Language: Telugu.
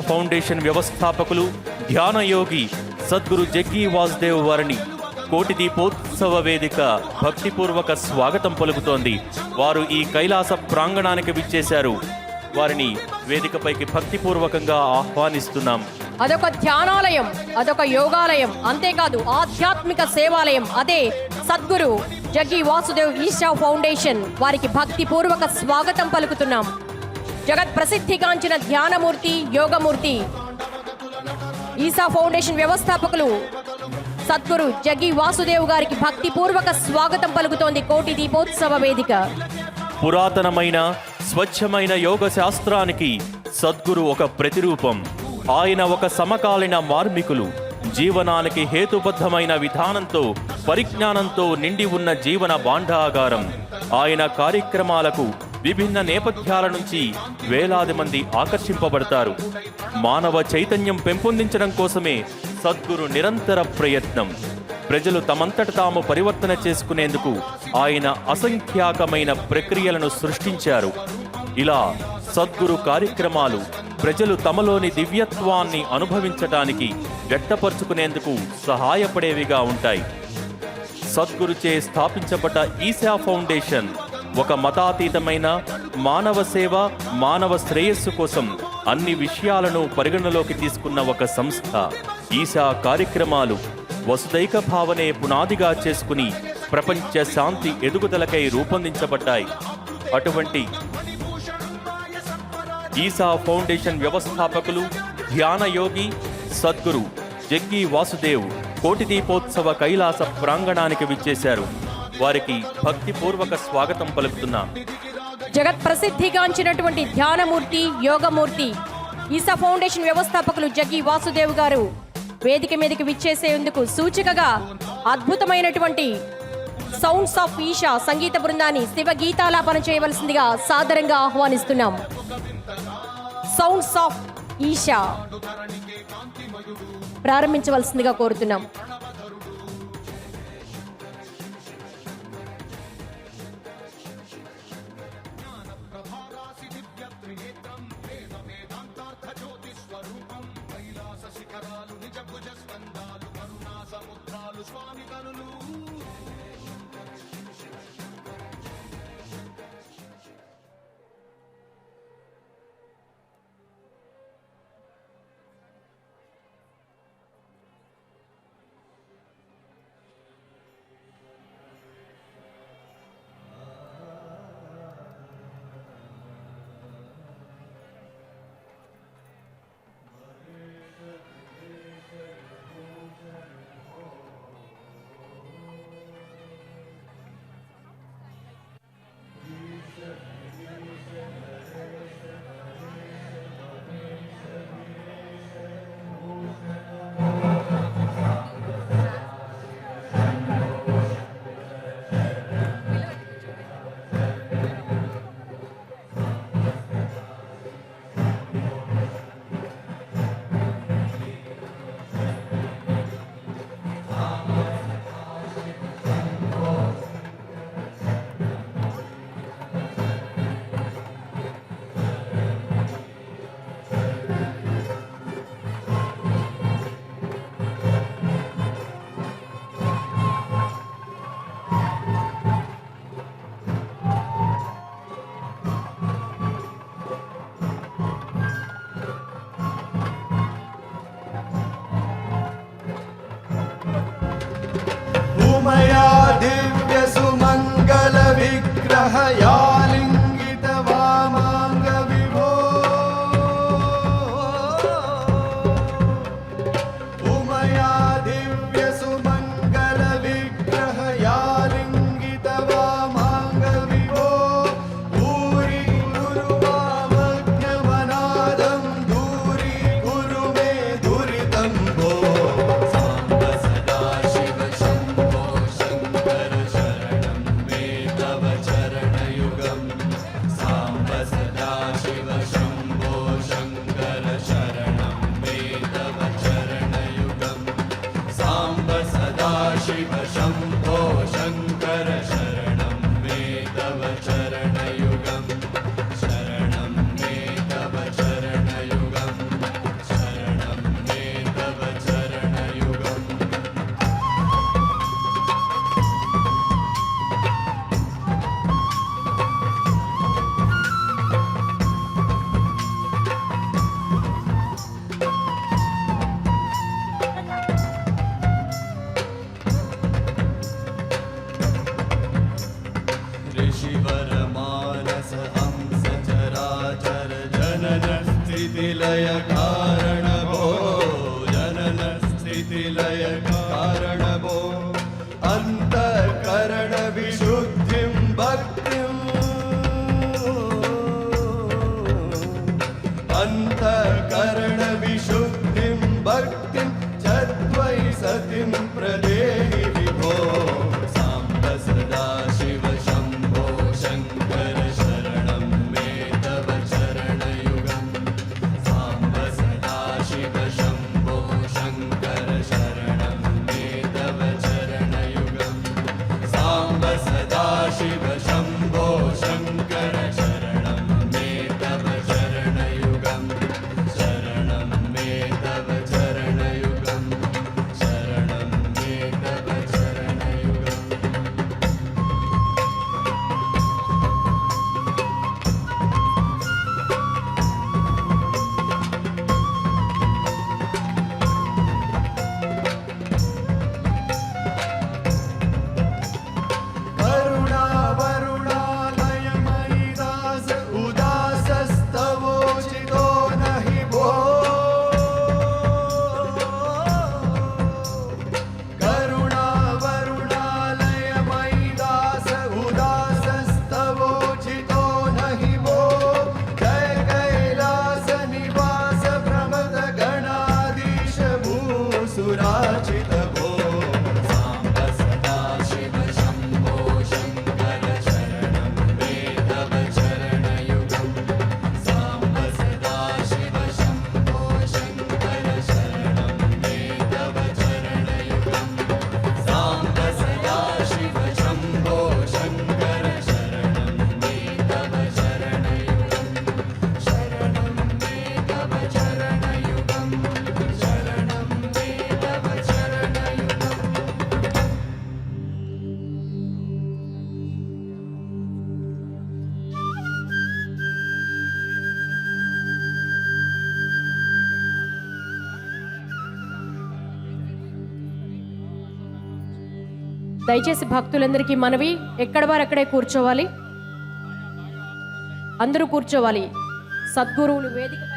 ఫౌండేషన్ వ్యవస్థాపకులు ధ్యానయోగి సద్గురు జగ్గి వాసుదేవ్ వారిని కోటి దీపోత్సవ వేదిక భక్తిపూర్వక స్వాగతం పలుకుతోంది. వారు ఈ కైలాస ప్రాంగణానికి విచ్చేశారు. వారిని వేదికపైకి భక్తిపూర్వకంగా ఆహ్వానిస్తున్నాం. అదొక ధ్యానాలయం, అదొక యోగాలయం, అంతేకాదు ఆధ్యాత్మిక సేవాలయం. అదే సద్గురు జగ్గి వాసుదేవ్ ఈశా ఫౌండేషన్. వారికి భక్తిపూర్వక స్వాగతం పలుకుతున్నాం. జగత్ ప్రసిద్ధిగాంచిన ధ్యానమూర్తి, యోగమూర్తి ఈశా ఫౌండేషన్ వ్యవస్థాపకులు సద్గురు జగ్గి వాసుదేవ్ గారికి భక్తిపూర్వక స్వాగతం పలుకుతోంది కోటి దీపోత్సవ వేదిక. పురాతనమైన స్వచ్ఛమైన యోగ శాస్త్రానికి సద్గురు ఒక ప్రతిరూపం. ఆయన ఒక సమకాలీన మార్మికులు. జీవనానికి హేతుబద్ధమైన విధానంతో, పరిజ్ఞానంతో నిండి ఉన్న జీవన భాండాగారం. ఆయన కార్యక్రమాలకు విభిన్న నేపథ్యాల నుంచి వేలాది మంది ఆకర్షింపబడతారు. మానవ చైతన్యం పెంపొందించడం కోసమే సద్గురు నిరంతర ప్రయత్నం. ప్రజలు తమంతట తాము పరివర్తన చేసుకునేందుకు ఆయన అసంఖ్యాకమైన ప్రక్రియలను సృష్టించారు. ఇలా సద్గురు కార్యక్రమాలు ప్రజలు తమలోని దివ్యత్వాన్ని అనుభవించటానికి, వ్యక్తపరుచుకునేందుకు సహాయపడేవిగా ఉంటాయి. సద్గురుచే స్థాపించబడ్డ ఈశా ఫౌండేషన్ ఒక మతాతీతమైన మానవ సేవ, మానవ శ్రేయస్సు కోసం అన్ని విషయాలను పరిగణలోకి తీసుకున్న ఒక సంస్థ. ఈశా కార్యక్రమాలు వసుదైక భావనే పునాదిగా చేసుకుని ప్రపంచ శాంతి ఎదుగుదలకై రూపొందించబడ్డాయి. అటువంటి ఈశా ఫౌండేషన్ వ్యవస్థాపకులు ధ్యానయోగి సద్గురు జగ్గి వాసుదేవ్ కోటి దీపోత్సవ కైలాస ప్రాంగణానికి విచ్చేశారు. వారికి భక్తిపూర్వక స్వాగతం పలుకుతున్నాం. జగత్ ప్రసిద్ధిగాంచినటువంటి ధ్యానమూర్తి, యోగమూర్తి ఈశా ఫౌండేషన్ వ్యవస్థాపకులు జగ్గి వాసుదేవ్ గారు వేదిక మీదకి విచ్చేసేందుకు సూచికగా అద్భుతమైనటువంటి సౌండ్స్ ఆఫ్ ఈశా సంగీత బృందాన్ని శివ గీతాలాపన చేయవలసిందిగా సాదరంగా ఆహ్వానిస్తున్నాం. సౌండ్స్ ఆఫ్ ఈశా ప్రారంభించవలసిందిగా కోరుతున్నాం. कारणभो जनन स्थितिलय कारणभो अंतःकरण विशुद्धिं भक्तिम् अंतःकरण विशुद्धिं भक्तिं चत्वै सतिं प्रदेहि विभो साम्ब सदा शिव शम्भो शङ्कर शरणं मे तव चरणयुगम् साम्ब सदा शिव शम्भो शङ्कर शरणं मे तव चरणयुगम् साम्ब सदा शिव शम्भो शङ्कर शरणं मे तव चरणयुगम् शरणं मे तव चरणयुगम् शरणं मे तव चरणयुगम् करुणा वरुणालयमयि दास उदासस्तवोचितो नहि भो करुणा वरुणालयमयि दास उदासस्तवोचितो नहि भो जय कैलास निवास प्रमद गणाधीश भूसुराचित भो साम्ब सदा शिव शम्भो शङ्कर शरणं मे तव चरणयुगम् साम्ब सदा शिव शम्भो शङ्कर शरणं मे तव चरणयुगम् साम्ब सदा शिव शम्भो शङ्कर शरणं मे तव चरणयुगम् शरणं मे तव चरणयुगम् शरणं मे तव चरणयुगम् దయచేసి భక్తులందరికీ మనవి, ఎక్కడ వారు అక్కడే కూర్చోవాలి. అందరూ కూర్చోవాలి. సద్గురువులు వేదికపై